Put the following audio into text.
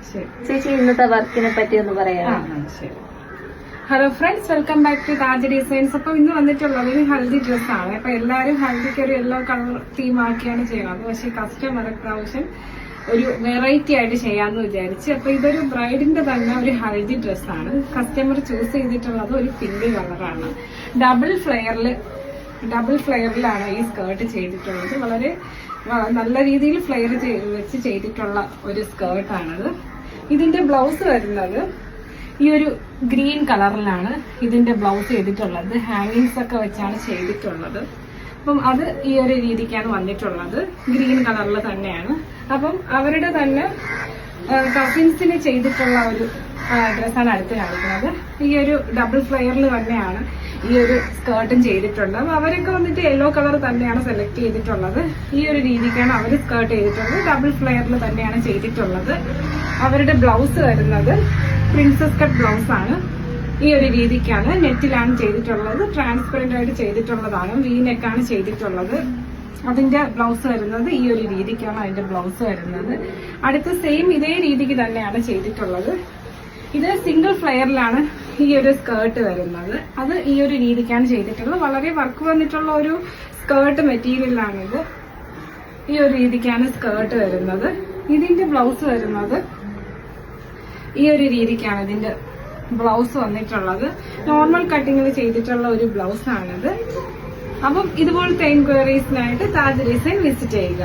ചേച്ചി ഇന്നത്തെ വർക്കിനെ പറ്റി ഒന്ന് പറയാം. ശരി. Hello friends, welcome back to Taj designs. അപ്പൊ ഇന്ന് വന്നിട്ടുള്ളത് ഒരു ഹൽദി ഡ്രസ്സാണ്. അപ്പൊ എല്ലാവരും ഹൽദിക്ക് ഒരു യെല്ലോ കളർ തീം ആക്കിയാണ് ചെയ്യുന്നത്. പക്ഷെ കസ്റ്റമർ പ്രാവശ്യം ഒരു വെറൈറ്റി ആയിട്ട് ചെയ്യാന്ന് വിചാരിച്ച്. അപ്പൊ ഇതൊരു ബ്രൈഡിന്റെ തന്നെ ഒരു ഹൽദി ഡ്രസ്സാണ്. കസ്റ്റമർ ചൂസ് ചെയ്തിട്ടുള്ളത് ഒരു പിങ്ക് കളറാണ്. ഡബിൾ ഫ്ലെയറിലാണ് ഈ സ്കേർട്ട് ചെയ്തിട്ടുള്ളത്. വളരെ നല്ല രീതിയിൽ ഫ്ലെയർ വെച്ച് ചെയ്തിട്ടുള്ള ഒരു സ്കേർട്ടാണത്. ഇതിന്റെ ബ്ലൗസ് വരുന്നത് ഈ ഒരു ഗ്രീൻ കളറിലാണ് ഇതിന്റെ ബ്ലൗസ് ചെയ്തിട്ടുള്ളത്. ഹാങ്ങിങ്സ് ഒക്കെ വെച്ചാണ് ചെയ്തിട്ടുള്ളത്. അപ്പം അത് ഈ ഒരു രീതിക്കാണ് വന്നിട്ടുള്ളത്. ഗ്രീൻ കളറിൽ തന്നെയാണ്. അപ്പം അവരുടെ തന്നെ കസിൻസിന് ചെയ്തിട്ടുള്ള ഒരു ഡ്രസ്സാണ് അടുത്ത് കാണിക്കുന്നത്. ഈ ഒരു ഡബിൾ ഫ്ലെയറിൽ തന്നെയാണ് ഈ ഒരു സ്കേർട്ടും ചെയ്തിട്ടുള്ളത്. അപ്പൊ അവരൊക്കെ വന്നിട്ട് യെല്ലോ കളർ തന്നെയാണ് സെലക്ട് ചെയ്തിട്ടുള്ളത്. ഈ ഒരു രീതിക്കാണ് അവർ സ്കേർട്ട് ചെയ്തിട്ടുള്ളത്. ഡബിൾ ഫ്ലെയറിൽ തന്നെയാണ് ചെയ്തിട്ടുള്ളത്. അവരുടെ ബ്ലൗസ് വരുന്നത് പ്രിൻസസ് കട്ട് ബ്ലൗസ് ആണ്. ഈ ഒരു രീതിക്കാണ് നെറ്റിലാണ് ചെയ്തിട്ടുള്ളത്. ട്രാൻസ്പെറന്റ് ആയിട്ട് ചെയ്തിട്ടുള്ളതാണ്. വി നെക്കാണ് ചെയ്തിട്ടുള്ളത്. അതിന്റെ ബ്ലൗസ് വരുന്നത് ഈ ഒരു രീതിക്കാണ് അതിന്റെ ബ്ലൗസ് വരുന്നത്. അടുത്ത സെയിം ഇതേ രീതിക്ക് തന്നെയാണ് ചെയ്തിട്ടുള്ളത്. ഇത് സിംഗിൾ ഫ്ലെയറിലാണ് ഈ ഒരു സ്കേർട്ട് വരുന്നത്. അത് ഈ ഒരു രീതിക്കാണ് ചെയ്തിട്ടുള്ളത്. വളരെ വർക്ക് വന്നിട്ടുള്ള ഒരു സ്കേർട്ട് മെറ്റീരിയലാണിത്. ഈ ഒരു രീതിക്കാണ് സ്കേർട്ട് വരുന്നത്. ഇതിന്റെ ബ്ലൗസ് വരുന്നത് ഈ ഒരു രീതിക്കാണ് ഇതിന്റെ ബ്ലൗസ് വന്നിട്ടുള്ളത്. നോർമൽ കട്ടിങ്ങിൽ ചെയ്തിട്ടുള്ള ഒരു ബ്ലൗസ് ആണിത്. അപ്പം ഇതുപോലത്തെ എൻക്വയറീസിനായിട്ട് താജ് ഡിസൈൻ വിസിറ്റ് ചെയ്യുക.